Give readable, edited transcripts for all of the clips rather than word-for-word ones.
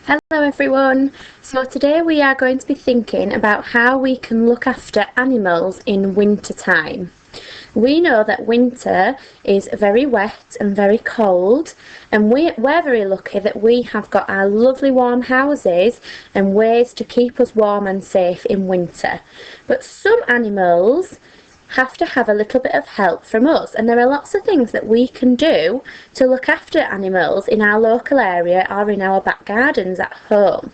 Hello everyone. So today we are going to be thinking about how we can look after animals in winter time. We know that winter is very wet and very cold, and we're very lucky that we have got our lovely warm houses and ways to keep us warm and safe in winter. But some animals have to have a little bit of help from us, and there are lots of things that we can do to look after animals in our local area or in our back gardens at home.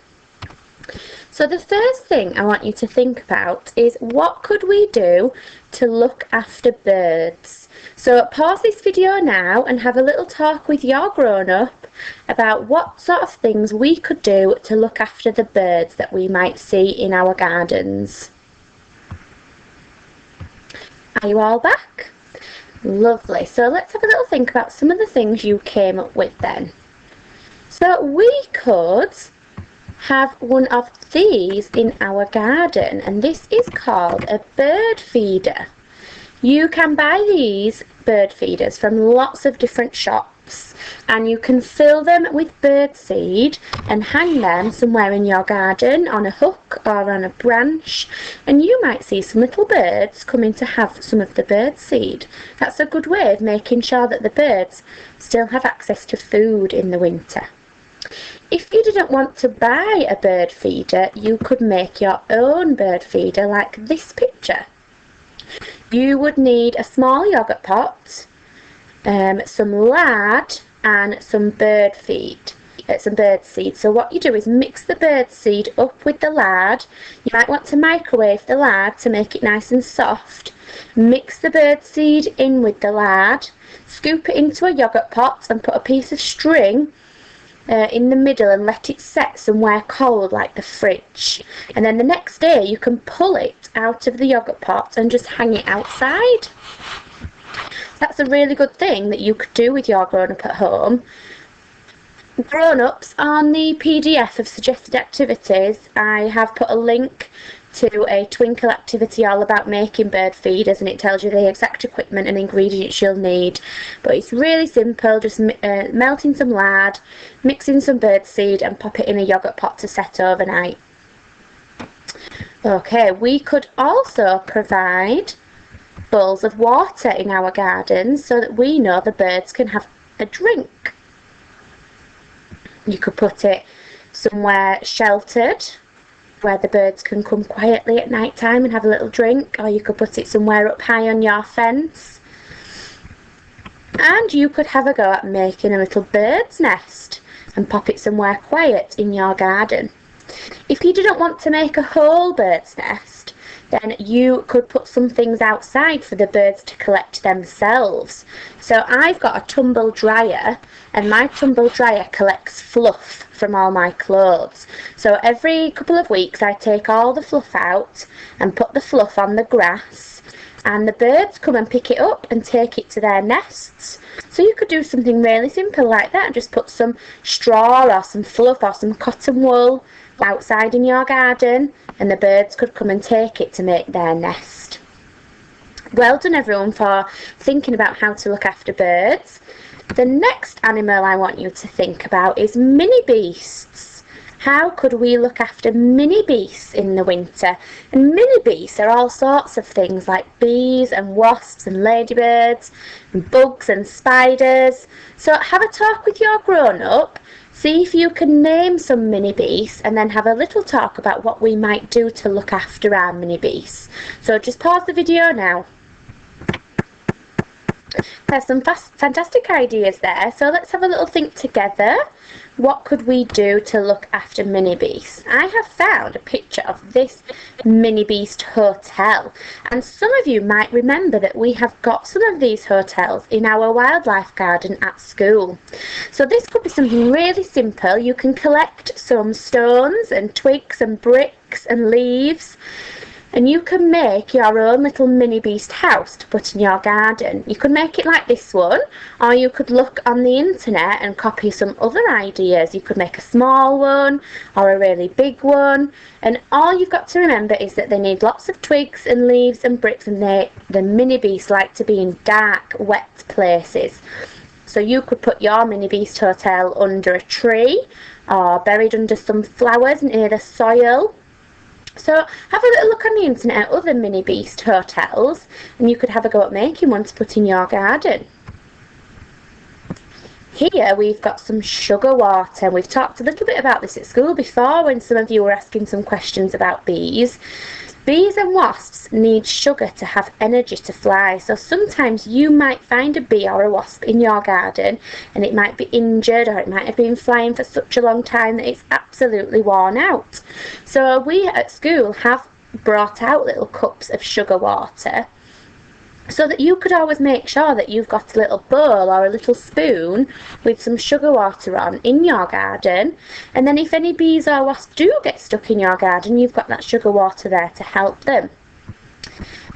So the first thing I want you to think about is, what could we do to look after birds? So pause this video now and have a little talk with your grown-up about what sort of things we could do to look after the birds that we might see in our gardens. Are you all back? Lovely. So let's have a little think about some of the things you came up with then. So we could have one of these in our garden, and this is called a bird feeder. You can buy these bird feeders from lots of different shops, and you can fill them with bird seed and hang them somewhere in your garden on a hook or on a branch, and you might see some little birds coming to have some of the bird seed. That's a good way of making sure that the birds still have access to food in the winter. If you didn't want to buy a bird feeder, you could make your own bird feeder like this picture. You would need a small yoghurt pot, some lard and some bird seed. So what you do is mix the bird seed up with the lard. You might want to microwave the lard to make it nice and soft. Mix the bird seed in with the lard, scoop it into a yoghurt pot and put a piece of string in the middle and let it set somewhere cold like the fridge, and then the next day you can pull it out of the yoghurt pot and just hang it outside. That's a really good thing that you could do with your grown-up at home. Grown-ups, on the PDF of suggested activities I have put a link to a Twinkl activity all about making bird feeders, and it tells you the exact equipment and ingredients you'll need. But it's really simple, just melting some lard, mixing some bird seed and pop it in a yoghurt pot to set overnight. Okay, we could also provide bowls of water in our gardens so that we know the birds can have a drink. You could put it somewhere sheltered where the birds can come quietly at night time and have a little drink, or you could put it somewhere up high on your fence. And you could have a go at making a little bird's nest and pop it somewhere quiet in your garden. If you didn't want to make a whole bird's nest, then you could put some things outside for the birds to collect themselves. So I've got a tumble dryer, and my tumble dryer collects fluff from all my clothes. So every couple of weeks I take all the fluff out and put the fluff on the grass, and the birds come and pick it up and take it to their nests. So you could do something really simple like that, just put some straw or some fluff or some cotton wool outside in your garden, and the birds could come and take it to make their nest. Well done everyone for thinking about how to look after birds. The next animal I want you to think about is mini beasts. How could we look after mini beasts in the winter? And mini beasts are all sorts of things like bees and wasps and ladybirds and bugs and spiders. So have a talk with your grown-up, see if you can name some mini beasts, and then have a little talk about what we might do to look after our mini beasts. So just pause the video now. There's some fantastic ideas there, so let's have a little think together. What could we do to look after mini beasts? I have found a picture of this mini beast hotel, and some of you might remember that we have got some of these hotels in our wildlife garden at school. So this could be something really simple. You can collect some stones and twigs and bricks and leaves, and you can make your own little mini beast house to put in your garden. You could make it like this one, or you could look on the internet and copy some other ideas. You could make a small one or a really big one, and all you've got to remember is that they need lots of twigs and leaves and bricks, and the mini beasts like to be in dark, wet places. So you could put your mini beast hotel under a tree, or buried under some flowers near the soil. So have a little look on the internet at other mini beast hotels, and you could have a go at making one to put in your garden. Here we've got some sugar water. We've talked a little bit about this at school before when some of you were asking some questions about bees. Bees and wasps need sugar to have energy to fly, so sometimes you might find a bee or a wasp in your garden and it might be injured, or it might have been flying for such a long time that it's absolutely worn out. So we at school have brought out little cups of sugar water, so that you could always make sure that you've got a little bowl or a little spoon with some sugar water on in your garden, and then if any bees or wasps do get stuck in your garden, you've got that sugar water there to help them.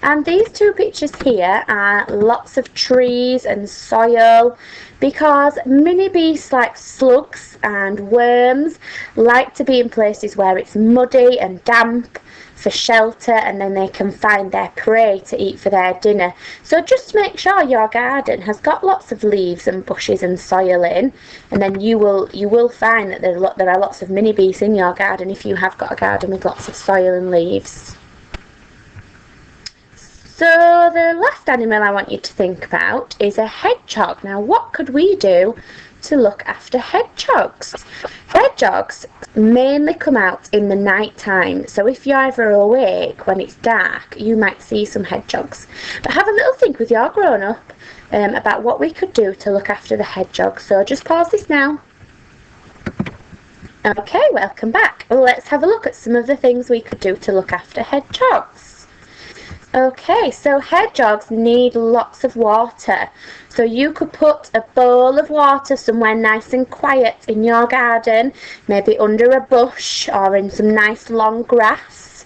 And these two pictures here are lots of trees and soil, because mini beasts like slugs and worms like to be in places where it's muddy and damp for shelter, and then they can find their prey to eat for their dinner. So just make sure your garden has got lots of leaves and bushes and soil in, and then you will find that there are lots of mini beasts in your garden if you have got a garden with lots of soil and leaves. So the last animal I want you to think about is a hedgehog. Now, what could we do to look after hedgehogs? Hedgehogs mainly come out in the night time, so if you're ever awake when it's dark, you might see some hedgehogs. But have a little think with your grown-up about what we could do to look after the hedgehog. So just pause this now. Okay, welcome back. Let's have a look at some of the things we could do to look after hedgehogs. Okay, so hedgehogs need lots of water. So you could put a bowl of water somewhere nice and quiet in your garden, maybe under a bush or in some nice long grass.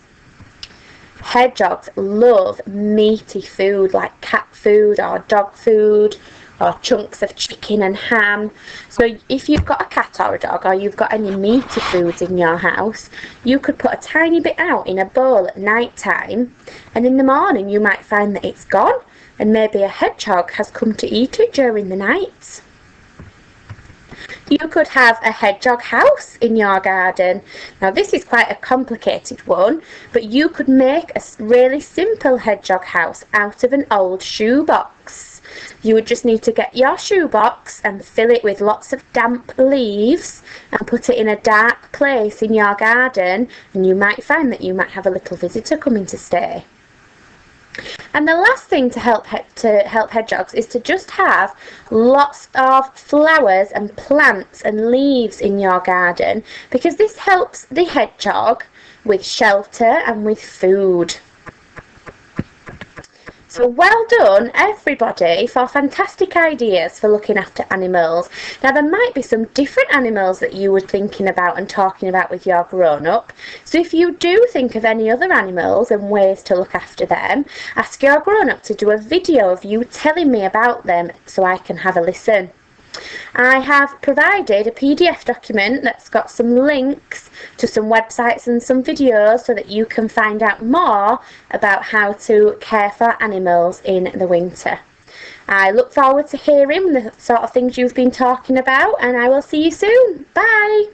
Hedgehogs love meaty food like cat food or dog food, or chunks of chicken and ham. So if you've got a cat or a dog, or you've got any meaty foods in your house, you could put a tiny bit out in a bowl at night time, and in the morning you might find that it's gone, and maybe a hedgehog has come to eat it during the night. You could have a hedgehog house in your garden. Now this is quite a complicated one, but you could make a really simple hedgehog house out of an old shoebox. You would just need to get your shoebox and fill it with lots of damp leaves and put it in a dark place in your garden, and you might find that you might have a little visitor coming to stay. And the last thing to help hedgehogs is to just have lots of flowers and plants and leaves in your garden, because this helps the hedgehog with shelter and with food. So well done everybody for fantastic ideas for looking after animals. Now there might be some different animals that you were thinking about and talking about with your grown-up. So if you do think of any other animals and ways to look after them, ask your grown-up to do a video of you telling me about them so I can have a listen. I have provided a PDF document that's got some links to some websites and some videos so that you can find out more about how to care for animals in the winter. I look forward to hearing the sort of things you've been talking about, and I will see you soon. Bye!